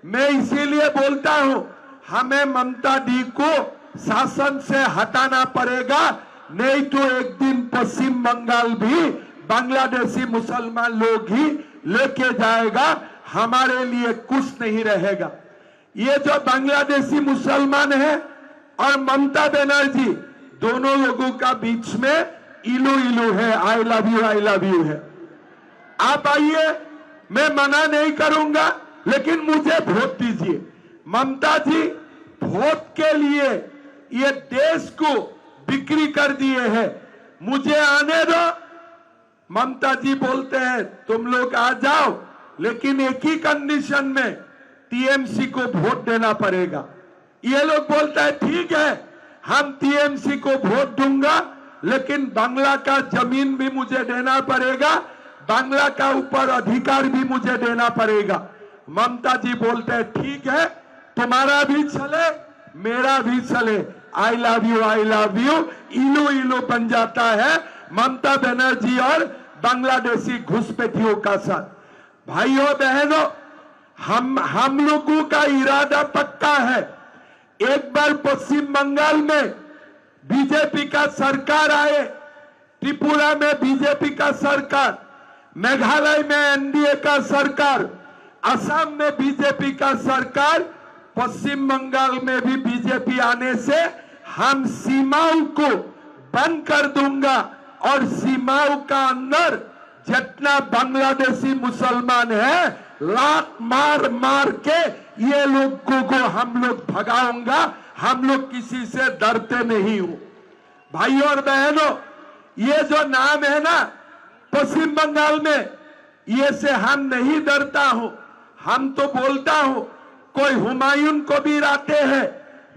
मैं इसीलिए बोलता हूं, हमें ममता दी को शासन से हटाना पड़ेगा, नहीं तो एक दिन पश्चिम बंगाल भी बांग्लादेशी मुसलमान लोग ही लेके जाएगा, हमारे लिए कुछ नहीं रहेगा। ये जो बांग्लादेशी मुसलमान है और ममता बनर्जी, दोनों लोगों का बीच में इलू इलू है, आई लव यू है। आप आइए, मैं मना नहीं करूंगा, लेकिन मुझे वोट दीजिए। ममता जी वोट के लिए ये देश को बिक्री कर दिए हैं, मुझे आने दो। ममता जी बोलते हैं तुम लोग आ जाओ, लेकिन एक ही कंडीशन में, टीएमसी को वोट देना पड़ेगा। ये लोग बोलता है ठीक है, हम टीएमसी को वोट दूंगा, लेकिन बांग्ला का जमीन भी मुझे देना पड़ेगा, बांग्ला का ऊपर अधिकार भी मुझे देना पड़ेगा। ममता जी बोलते हैं ठीक है, तुम्हारा भी चले मेरा भी चले, आई लव यू, इलू इलू बन जाता है ममता बनर्जी और बांग्लादेशी घुसपैठियों का साथ। भाइयों बहनों, हम लोगों का इरादा पक्का है, एक बार पश्चिम बंगाल में बीजेपी का सरकार आए, त्रिपुरा में बीजेपी का सरकार, मेघालय में एनडीए का सरकार, असम में बीजेपी का सरकार, पश्चिम बंगाल में भी बीजेपी आने से हम सीमाओं को बंद कर दूंगा और सीमाओं का अंदर जितना बांग्लादेशी मुसलमान है, लात मार मार के ये लोगों को हम लोग भगाऊंगा। हम लोग किसी से डरते नहीं हो। भाइयों और बहनों, ये जो नाम है ना पश्चिम बंगाल में, ये से हम नहीं डरता हूं। हम तो बोलता हूं, कोई हुमायूं को भी आते हैं,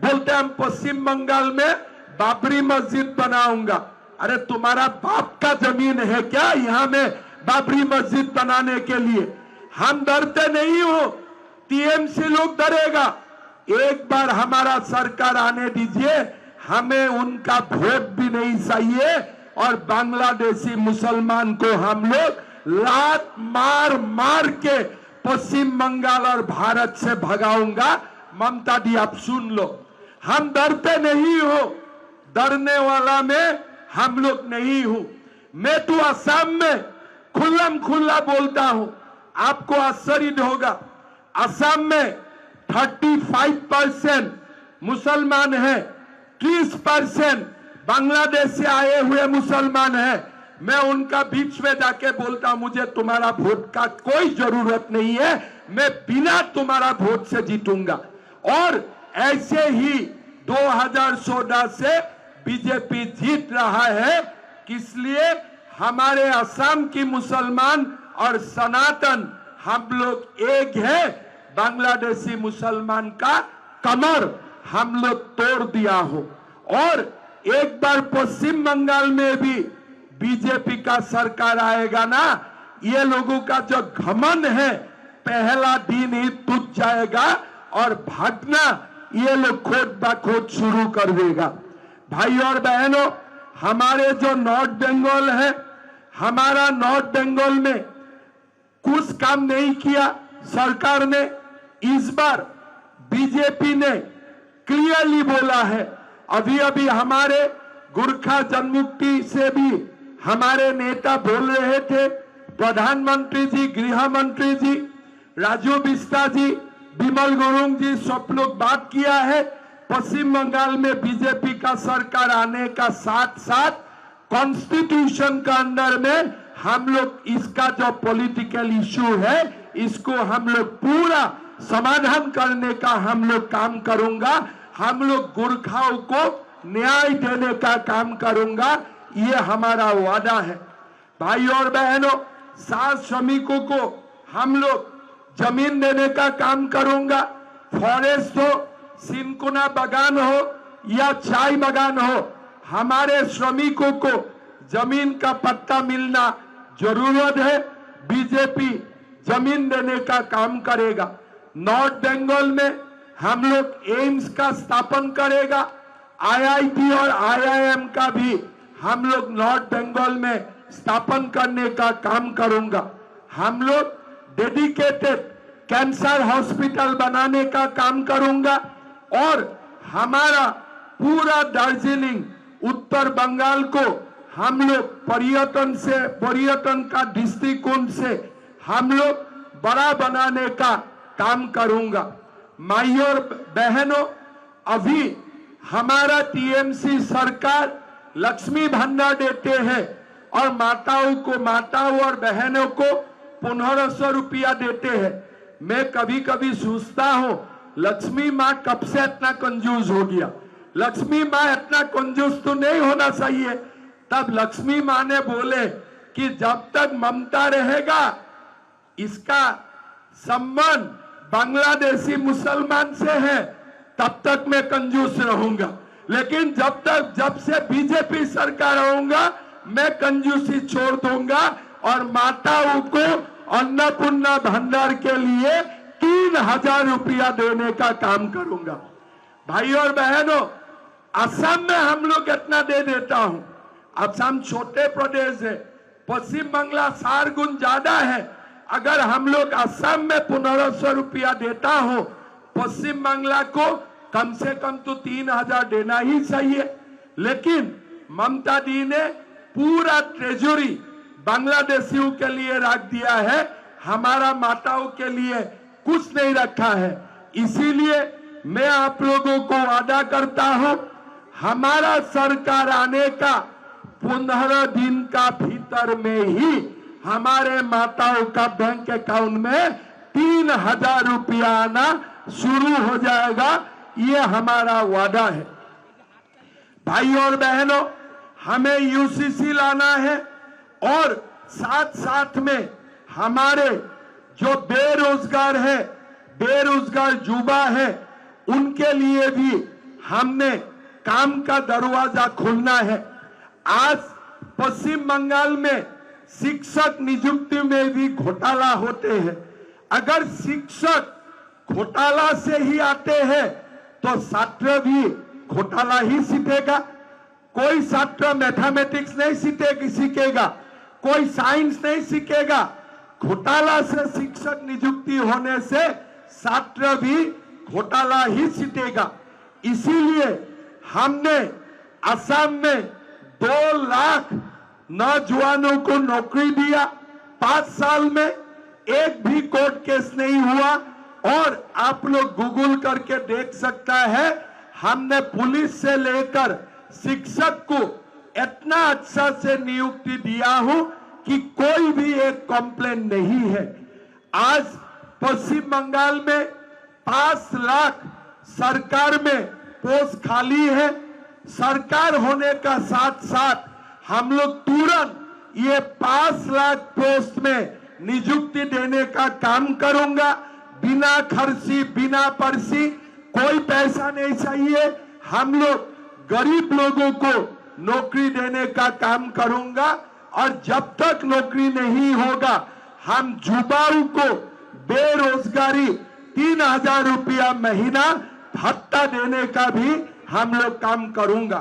बोलते हम पश्चिम बंगाल में बाबरी मस्जिद बनाऊंगा। अरे तुम्हारा बाप का जमीन है क्या यहाँ में बाबरी मस्जिद बनाने के लिए? हम डरते नहीं हो, टीएमसी लोग डरेगा। एक बार हमारा सरकार आने दीजिए, हमें उनका वोट भी नहीं चाहिए और बांग्लादेशी मुसलमान को हम लोग लात मार मार के पश्चिम बंगाल और भारत से भगाऊंगा। ममता दी आप सुन लो, हम डरते नहीं हो, डरने वाला में हम लोग नहीं हूं। मैं तो असम में खुल्लम खुल्ला बोलता हूं, आपको आश्चर्य होगा, असम में 35% मुसलमान है, 30% बांग्लादेश से आए हुए मुसलमान हैं। मैं उनका बीच में जाके बोलता, मुझे तुम्हारा वोट का कोई जरूरत नहीं है, मैं बिना तुम्हारा वोट से जीतूंगा। और ऐसे ही 2014 से बीजेपी जीत रहा है, इसलिए हमारे असम की मुसलमान और सनातन हम लोग एक है। बांग्लादेशी मुसलमान का कमर हम लोग तोड़ दिया हो। और एक बार पश्चिम बंगाल में भी बीजेपी का सरकार आएगा ना, ये लोगों का जो घमंड है पहला दिन ही टूट जाएगा और भागना ये लोग खोद बखोद शुरू कर देगा। भाइयों और बहनों, हमारे जो नॉर्थ बंगाल है, हमारा नॉर्थ बंगाल में कुछ काम नहीं किया सरकार ने। इस बार बीजेपी ने क्लियरली बोला है, अभी अभी हमारे गोरखा जनमुक्ति से भी हमारे नेता बोल रहे थे, प्रधानमंत्री जी, गृह मंत्री जी, राजू बिस्ता जी, विमल गुरुंग जी, सब लोग बात किया है। पश्चिम बंगाल में बीजेपी का सरकार आने का साथ साथ कॉन्स्टिट्यूशन का अंदर में हम लोग इसका जो पॉलिटिकल इशू है इसको हम लोग पूरा समाधान करने का हम लोग काम करूंगा। हम लोग गोरखाओं को न्याय देने का काम करूंगा, ये हमारा वादा है। भाइयों और बहनों, 7 श्रमिकों को हम लोग जमीन देने का काम करूंगा। फॉरेस्ट हो, सिनकोना बागान हो या चाय बागान हो, हमारे श्रमिकों को जमीन का पट्टा मिलना जरूरत है। बीजेपी जमीन देने का काम करेगा। नॉर्थ बंगाल में हम लोग एम्स का स्थापन करेगा। आईआईटी और आईआईएम का भी हम लोग नॉर्थ बंगाल में स्थापन करने का काम करूंगा। हम लोग डेडिकेटेड कैंसर हॉस्पिटल बनाने का काम करूंगा और हमारा पूरा दार्जिलिंग उत्तर बंगाल को हम लोग पर्यटन का दृष्टिकोण से हम लोग बड़ा बनाने का काम करूंगा। माइयों और बहनों, अभी हमारा टीएमसी सरकार लक्ष्मी भंडार देते हैं और माताओं और बहनों को 1500 रुपया देते हैं। मैं कभी कभी सोचता हूं लक्ष्मी माँ कब से इतना कंजूस हो गया। लक्ष्मी माँ इतना कंजूस तो नहीं होना चाहिए। तब लक्ष्मी माँ ने बोले कि जब तक ममता रहेगा इसका संबंध बांग्लादेशी मुसलमान से है तब तक मैं कंजूस रहूंगा, लेकिन जब से बीजेपी सरकार होगा मैं कंजूसी छोड़ दूंगा और माताओं को अन्नपूर्णा भंडार के लिए 3000 रुपया देने का काम करूंगा। भाइयों और बहनों, असम में हम लोग इतना दे देता हूं। असम छोटे प्रदेश है, पश्चिम बंगाल 4 गुण ज्यादा है। अगर हम लोग असम में 1500 रुपया देता हो, पश्चिम बंगाल को कम से कम तो 3000 देना ही चाहिए। लेकिन ममता दी ने पूरा ट्रेजरी बांग्लादेशियों के लिए रख दिया है, हमारा माताओं के लिए कुछ नहीं रखा है। इसीलिए मैं आप लोगों को वादा करता हूं, हमारा सरकार आने का 15 दिन का भीतर में ही हमारे माताओं का बैंक अकाउंट में 3000 रुपया आना शुरू हो जाएगा। ये हमारा वादा है। भाइयों और बहनों, हमें यूसीसी लाना है और साथ साथ में हमारे जो बेरोजगार है, बेरोजगार युवा है, उनके लिए भी हमने काम का दरवाजा खोलना है। आज पश्चिम बंगाल में शिक्षक नियुक्ति में भी घोटाला होते हैं। अगर शिक्षक घोटाला से ही आते हैं तो छात्र भी घोटाला ही सीखेगा। कोई छात्र मैथमेटिक्स नहीं सीखेगा, कोई साइंस नहीं सीखेगा। घोटाला से शिक्षक नियुक्ति होने से छात्र भी घोटाला ही सीखेगा। इसीलिए हमने असम में 2 लाख नौजवानों को नौकरी दिया। 5 साल में एक भी कोर्ट केस नहीं हुआ। और आप लोग गूगल करके देख सकता है, हमने पुलिस से लेकर शिक्षक को इतना अच्छा से नियुक्ति दिया हूं कि कोई भी एक कंप्लेन नहीं है। आज पश्चिम बंगाल में 5 लाख सरकार में पोस्ट खाली है। सरकार होने का साथ साथ हम लोग तुरंत ये 5 लाख पोस्ट में नियुक्ति देने का काम करूंगा। बिना खर्ची, बिना पर्ची, कोई पैसा नहीं चाहिए। हम लोग गरीब लोगों को नौकरी देने का काम करूंगा और जब तक नौकरी नहीं होगा हम युवाओं को बेरोजगारी 3000 रुपया महीना भत्ता देने का भी हम लोग काम करूंगा।